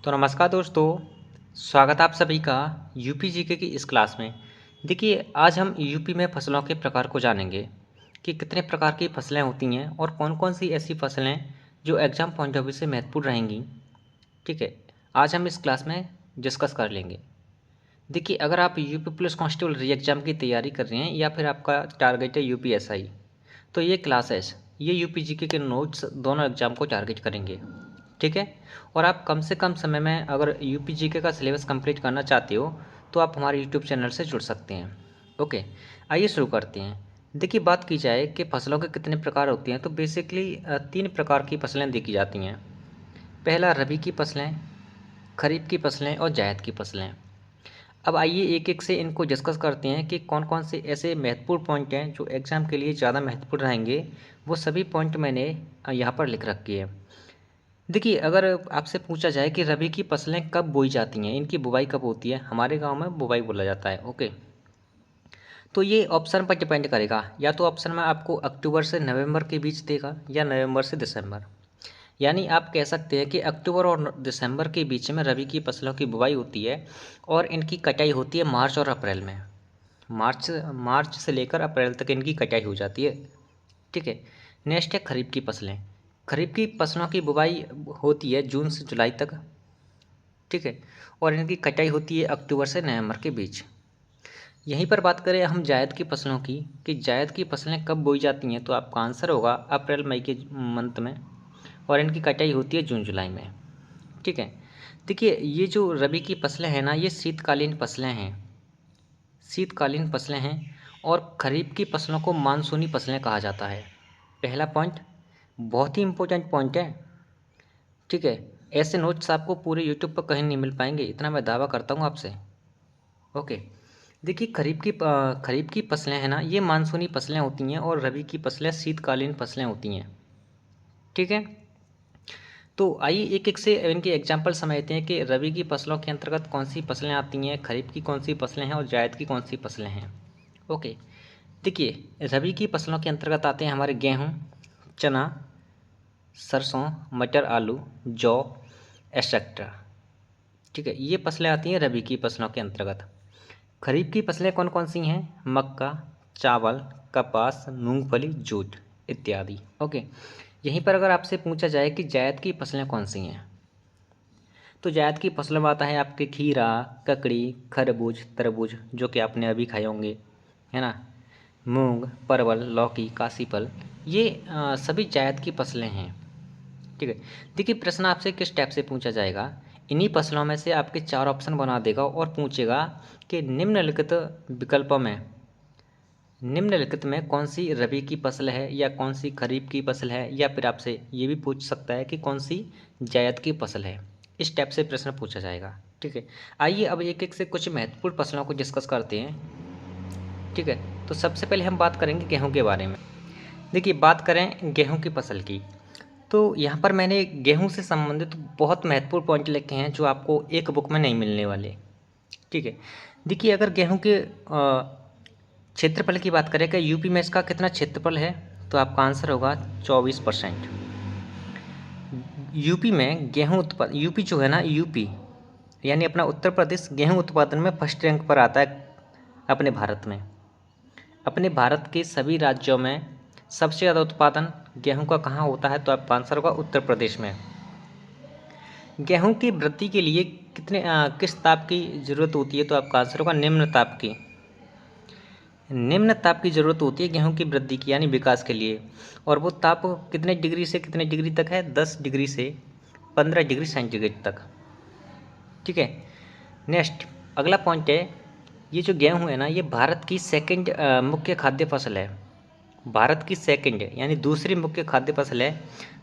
तो नमस्कार दोस्तों, स्वागत है आप सभी का यूपी जीके की इस क्लास में। देखिए, आज हम यूपी में फसलों के प्रकार को जानेंगे कि कितने प्रकार की फसलें होती हैं और कौन-कौन सी ऐसी फसलें जो एग्जाम पॉइंट ऑफ व्यू से महत्वपूर्ण रहेंगी। ठीक है, आज हम इस क्लास में डिस्कस कर लेंगे। देखिए, अगर आप यूपी पुलिस कांस्टेबल री एग्ज़ाम की तैयारी कर रहे हैं या फिर आपका टारगेट है यूपीएसआई, तो ये क्लासेस ये यूपी जीके के नोट्स दोनों एग्जाम को टारगेट करेंगे। ठीक है, और आप कम से कम समय में अगर यूपी जीके का सिलेबस कंप्लीट करना चाहते हो तो आप हमारे यूट्यूब चैनल से जुड़ सकते हैं। ओके, आइए शुरू करते हैं। देखिए, बात की जाए कि फसलों के कितने प्रकार होते हैं तो बेसिकली 3 प्रकार की फसलें देखी जाती हैं। पहला रबी की फसलें, खरीफ की फसलें और जायद की फसलें। अब आइए एक एक से इनको डिस्कस करते हैं कि कौन कौन से ऐसे महत्वपूर्ण पॉइंट हैं जो एग्ज़ाम के लिए ज़्यादा महत्वपूर्ण रहेंगे। वो सभी पॉइंट मैंने यहाँ पर लिख रखी है। देखिए, अगर आपसे पूछा जाए कि रबी की फसलें कब बोई जाती हैं, इनकी बुवाई कब होती है, हमारे गांव में बुवाई बोला जाता है। ओके, तो ये ऑप्शन पर डिपेंड करेगा। या तो ऑप्शन में आपको अक्टूबर से नवंबर के बीच देगा या नवंबर से दिसंबर। यानी आप कह सकते हैं कि अक्टूबर और दिसंबर के बीच में रबी की फसलों की बुवाई होती है और इनकी कटाई होती है मार्च और अप्रैल में। मार्च से लेकर अप्रैल तक इनकी कटाई हो जाती है। ठीक है, नेक्स्ट है खरीफ की फसलें। खरीफ की फसलों की बुवाई होती है जून से जुलाई तक। ठीक है, और इनकी कटाई होती है अक्टूबर से नवंबर के बीच। यहीं पर बात करें हम जायद की फसलों की कि जायद की फसलें कब बोई जाती हैं, तो आपका आंसर होगा अप्रैल मई के मंथ में, और इनकी कटाई होती है जून जुलाई में। ठीक है, देखिए, ये जो रबी की फसलें हैं ना, ये शीतकालीन फसलें हैं। शीतकालीन फसलें हैं और खरीफ की फसलों को मानसूनी फसलें कहा जाता है। पहला पॉइंट बहुत ही इंपॉर्टेंट पॉइंट है। ठीक है, ऐसे नोट्स आपको पूरे यूट्यूब पर कहीं नहीं मिल पाएंगे, इतना मैं दावा करता हूँ आपसे। ओके, देखिए, खरीफ की फसलें हैं ना, ये मानसूनी फसलें होती हैं और रबी की फसलें शीतकालीन फसलें होती हैं। ठीक है, तो आइए एक एक से इनके एग्जाम्पल समझते हैं कि रबी की फसलों के अंतर्गत कौन सी फसलें आती हैं, खरीफ की कौन सी फसलें हैं और जायद की कौन सी फसलें हैं। ओके, देखिए, रबी की फसलों के अंतर्गत आते हैं हमारे गेहूँ, चना, सरसों, मटर, आलू, जौ, एटसेट्रा। ठीक है, ये फसलें आती हैं रबी की फसलों के अंतर्गत। खरीफ की फसलें कौन कौन सी हैं? मक्का, चावल, कपास, मूंगफली, जूट इत्यादि। ओके, यहीं पर अगर आपसे पूछा जाए कि जायद की फसलें कौन सी हैं, तो जायद की फसलों में आता है आपके खीरा, ककड़ी, खरबूज, तरबूज, जो कि आपने अभी खाए होंगे, है ना, मूंग, परवल, लौकी, काशीफल, ये सभी जायद की फसलें हैं। ठीक है, देखिए, प्रश्न आपसे किस टाइप से पूछा जाएगा, इन्हीं फसलों में से आपके 4 ऑप्शन बना देगा और पूछेगा कि निम्नलिखित में कौन सी रबी की फसल है या कौन सी खरीफ की फसल है, या फिर आपसे ये भी पूछ सकता है कि कौन सी जायद की फसल है। इस टाइप से प्रश्न पूछा जाएगा। ठीक है, आइए अब एक एक से कुछ महत्वपूर्ण फसलों को डिस्कस करते हैं। ठीक है, तो सबसे पहले हम बात करेंगे गेहूं के बारे में। देखिए, बात करें गेहूं की फसल की, तो यहाँ पर मैंने गेहूं से संबंधित बहुत महत्वपूर्ण पॉइंट लिखे हैं जो आपको एक बुक में नहीं मिलने वाले। ठीक है, देखिए, अगर गेहूं के क्षेत्रफल की बात करें कि यूपी में इसका कितना क्षेत्रफल है, तो आपका आंसर होगा 24%। यूपी में गेहूं उत्पादन, यूपी जो है ना, यूपी यानी अपना उत्तर प्रदेश गेहूं उत्पादन में फर्स्ट रैंक पर आता है अपने भारत में। अपने भारत के सभी राज्यों में सबसे ज़्यादा उत्पादन गेहूं का कहाँ होता है, तो आपका आंसर होगा उत्तर प्रदेश में। गेहूं की वृद्धि के लिए किस ताप की ज़रूरत होती है, तो आपका आंसर होगा निम्न ताप की। निम्न ताप की ज़रूरत होती है गेहूं की वृद्धि की यानी विकास के लिए, और वो ताप कितने डिग्री से कितने डिग्री तक है? 10 डिग्री से 15 डिग्री सेंटीग्रेड तक। ठीक है, नेक्स्ट अगला पॉइंट है, ये जो गेहूं है ना, ये भारत की सेकंड मुख्य खाद्य फसल है। भारत की सेकंड यानी दूसरी मुख्य खाद्य फसल है।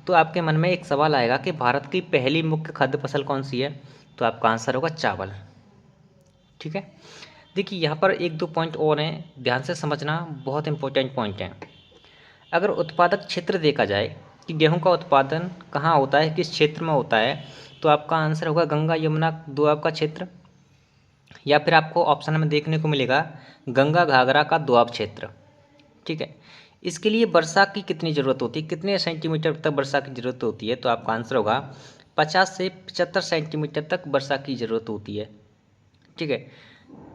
तो आपके मन में एक सवाल आएगा कि भारत की पहली मुख्य खाद्य फसल कौन सी है, तो आपका आंसर होगा चावल। ठीक है, देखिए, यहाँ पर एक दो पॉइंट और हैं, ध्यान से समझना, बहुत इंपॉर्टेंट पॉइंट हैं। अगर उत्पादक क्षेत्र देखा जाए कि गेहूं का उत्पादन कहाँ होता है, किस क्षेत्र में होता है, तो आपका आंसर होगा गंगा यमुना दोआब का क्षेत्र, या फिर आपको ऑप्शन में देखने को मिलेगा गंगा घाघरा का दोआब क्षेत्र। ठीक है, इसके लिए वर्षा की कितनी ज़रूरत होती है, कितने सेंटीमीटर तक वर्षा की ज़रूरत होती है, तो आपका आंसर होगा 50 से 75 सेंटीमीटर तक वर्षा की ज़रूरत होती है। ठीक है,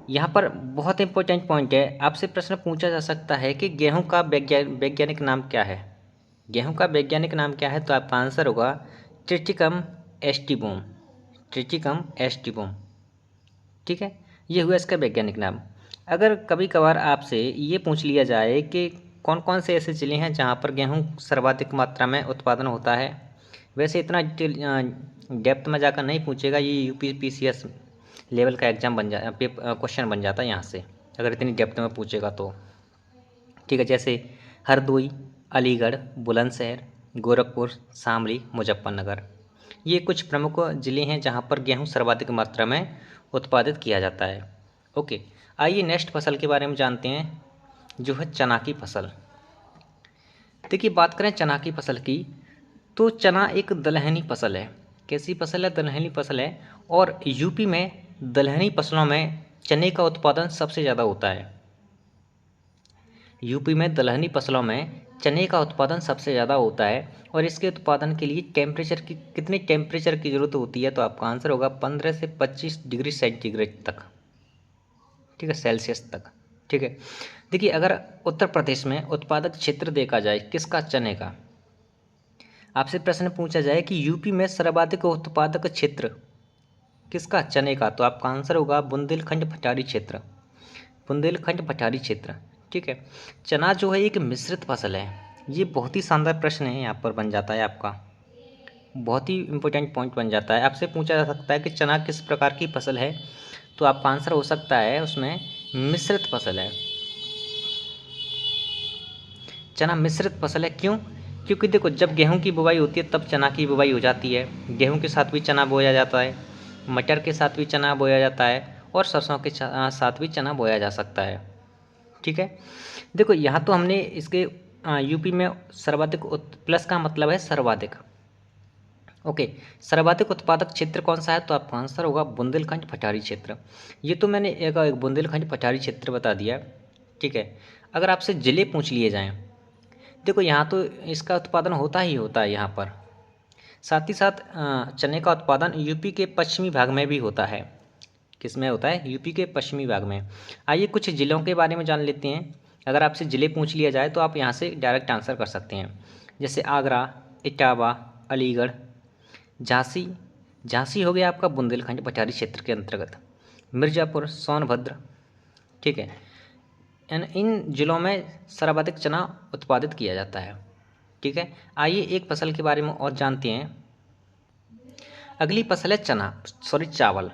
यहाँ पर बहुत इंपॉर्टेंट पॉइंट है, आपसे प्रश्न पूछा जा सकता है कि गेहूं का वैज्ञानिक नाम क्या है। गेहूं का वैज्ञानिक नाम क्या है, तो आपका आंसर होगा ट्रिटिकम एस्टिबोम। ट्रिटिकम एस्टिबोम। ठीक है, ये हुआ इसका वैज्ञानिक नाम। अगर कभी कभार आपसे ये पूछ लिया जाए कि कौन कौन से ऐसे ज़िले हैं जहाँ पर गेहूं सर्वाधिक मात्रा में उत्पादन होता है, वैसे इतना डेप्थ में जाकर नहीं पूछेगा, ये यूपीपीसीएस लेवल का एग्जाम बन जा क्वेश्चन बन जाता है यहाँ से, अगर इतनी डेप्थ में पूछेगा तो। ठीक है, जैसे हरदोई, अलीगढ़, बुलंदशहर, गोरखपुर, शामली, मुजफ्फरनगर, ये कुछ प्रमुख जिले हैं जहाँ पर गेहूँ सर्वाधिक मात्रा में उत्पादित किया जाता है। ओके, आइए नेक्स्ट फसल के बारे में जानते हैं, जो है चना की फसल। देखिए, बात करें चना की फसल की, तो चना एक दलहनी फसल है। कैसी फसल है? दलहनी फसल है। और यूपी में दलहनी फसलों में चने का उत्पादन सबसे ज़्यादा होता है। यूपी में दलहनी फसलों में चने का उत्पादन सबसे ज़्यादा होता है। और इसके उत्पादन के लिए कितने टेम्परेचर की ज़रूरत होती है, तो आपका आंसर होगा 15 से 25 डिग्री सेंटीग्रेड तक। ठीक है, सेल्सियस तक। ठीक है, देखिए, अगर उत्तर प्रदेश में उत्पादक क्षेत्र देखा जाए किसका? चने का। आपसे प्रश्न पूछा जाए कि यूपी में सर्वाधिक उत्पादक क्षेत्र किसका? चने का, तो आपका आंसर होगा बुंदेलखंड भटारी क्षेत्र। बुंदेलखंड भटारी क्षेत्र। ठीक है, चना जो है एक मिश्रित फसल है। ये बहुत ही शानदार प्रश्न है, यहाँ पर बन जाता है आपका, बहुत ही इंपॉर्टेंट पॉइंट बन जाता है। आपसे पूछा जा सकता है कि चना किस प्रकार की फसल है, तो आपका आंसर हो सकता है उसमें मिश्रित फसल है। चना मिश्रित फसल है, क्यों? क्योंकि देखो, जब गेहूं की बुवाई होती है तब चना की बुवाई हो जाती है। गेहूं के साथ भी चना बोया जाता है, मटर के साथ भी चना बोया जाता है, और सरसों के साथ भी चना बोया जा सकता है। ठीक है, देखो, यहाँ तो हमने इसके यूपी में सर्वाधिक प्लस का मतलब है सर्वाधिक। ओके, सर्वाधिक उत्पादक क्षेत्र कौन सा है, तो आपका आंसर होगा बुंदेलखंड भटारी क्षेत्र। ये तो मैंने एक बुंदेलखंड भटारी क्षेत्र बता दिया। ठीक है, अगर आपसे जिले पूछ लिए जाएं, देखो, यहाँ तो इसका उत्पादन होता ही होता है यहाँ पर। साथ ही साथ चने का उत्पादन यूपी के पश्चिमी भाग में भी होता है। किस में होता है? यूपी के पश्चिमी भाग में। आइए कुछ ज़िलों के बारे में जान लेते हैं। अगर आपसे ज़िले पूछ लिया जाए तो आप यहाँ से डायरेक्ट आंसर कर सकते हैं, जैसे आगरा, इटावा, अलीगढ़, झांसी। झांसी हो गया आपका बुंदेलखंड भटारी क्षेत्र के अंतर्गत। मिर्ज़ापुर, सोनभद्र। ठीक है, इन जिलों में सर्वाधिक चना उत्पादित किया जाता है। ठीक है, आइए एक फसल के बारे में और जानते हैं। अगली फसल है चावल।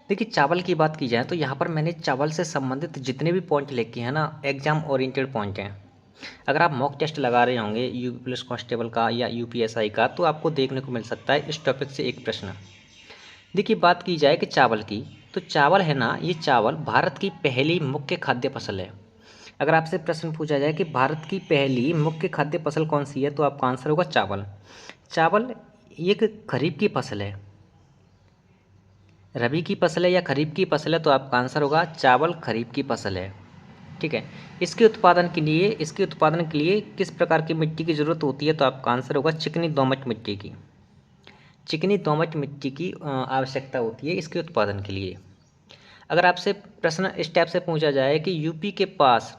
देखिए, चावल की बात की जाए तो यहाँ पर मैंने चावल से संबंधित जितने भी पॉइंट लिखे हैं ना, एग्जाम ओरिएंटेड पॉइंट हैं। अगर आप मॉक टेस्ट लगा रहे होंगे यूपी पुलिस कांस्टेबल का या यूपीएसआई का, तो आपको देखने को मिल सकता है इस टॉपिक से एक प्रश्न। देखिए, बात की जाए कि चावल की, तो चावल है ना, ये चावल भारत की पहली मुख्य खाद्य फसल है। अगर आपसे प्रश्न पूछा जाए कि भारत की पहली मुख्य खाद्य फसल कौन सी है, तो आपका आंसर होगा चावल। चावल एक खरीफ की फसल है। रबी की फसल है या खरीफ की फसल है, तो आपका आंसर होगा चावल खरीफ की फसल है। ठीक है, इसके उत्पादन के लिए किस प्रकार की मिट्टी की ज़रूरत होती है, तो आपका आंसर होगा चिकनी दोमट मिट्टी की। चिकनी दोमट मिट्टी की आवश्यकता होती है इसके उत्पादन के लिए। अगर आपसे प्रश्न इस टाइप से पूछा जाए कि यूपी के पास,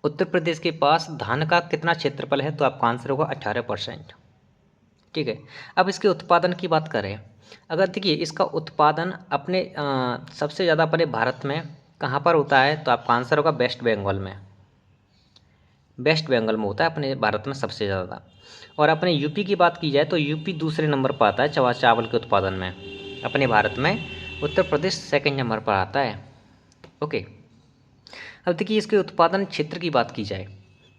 उत्तर प्रदेश के पास धान का कितना क्षेत्रफल है, तो आपका आंसर होगा 18%। ठीक है, अब इसके उत्पादन की बात करें, अगर देखिए इसका उत्पादन अपने सबसे ज़्यादा अपने भारत में कहाँ पर होता है, तो आपका आंसर होगा वेस्ट बंगाल में। वेस्ट बंगाल में होता है अपने भारत में सबसे ज़्यादा। और अपने यूपी की बात की जाए तो यूपी दूसरे नंबर पर आता है चावल के उत्पादन में अपने भारत में। उत्तर प्रदेश सेकंड नंबर पर आता है। ओके, अब देखिए इसके उत्पादन क्षेत्र की बात की जाए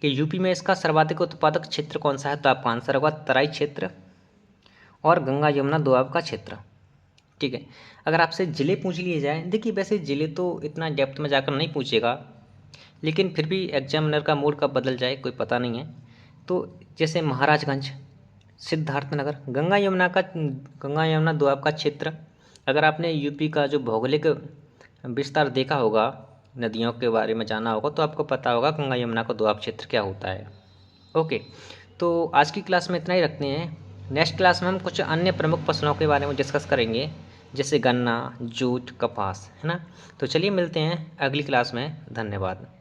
कि यूपी में इसका सर्वाधिक उत्पादक क्षेत्र कौन सा है, तो आपका आंसर होगा तराई क्षेत्र और गंगा यमुना दोआब का क्षेत्र। ठीक है, अगर आपसे ज़िले पूछ लिए जाए, देखिए वैसे ज़िले तो इतना डेप्थ में जाकर नहीं पूछेगा, लेकिन फिर भी एग्जामिनर का मूड कब बदल जाए कोई पता नहीं है। तो जैसे महाराजगंज, सिद्धार्थनगर, गंगा यमुना दोआब का क्षेत्र। अगर आपने यूपी का जो भौगोलिक विस्तार देखा होगा, नदियों के बारे में जाना होगा, तो आपको पता होगा गंगा यमुना का दोआब क्षेत्र क्या होता है। ओके, तो आज की क्लास में इतना ही रखते हैं। नेक्स्ट क्लास में हम कुछ अन्य प्रमुख फसलों के बारे में डिस्कस करेंगे, जैसे गन्ना, जूट, कपास, है ना। तो चलिए मिलते हैं अगली क्लास में। धन्यवाद।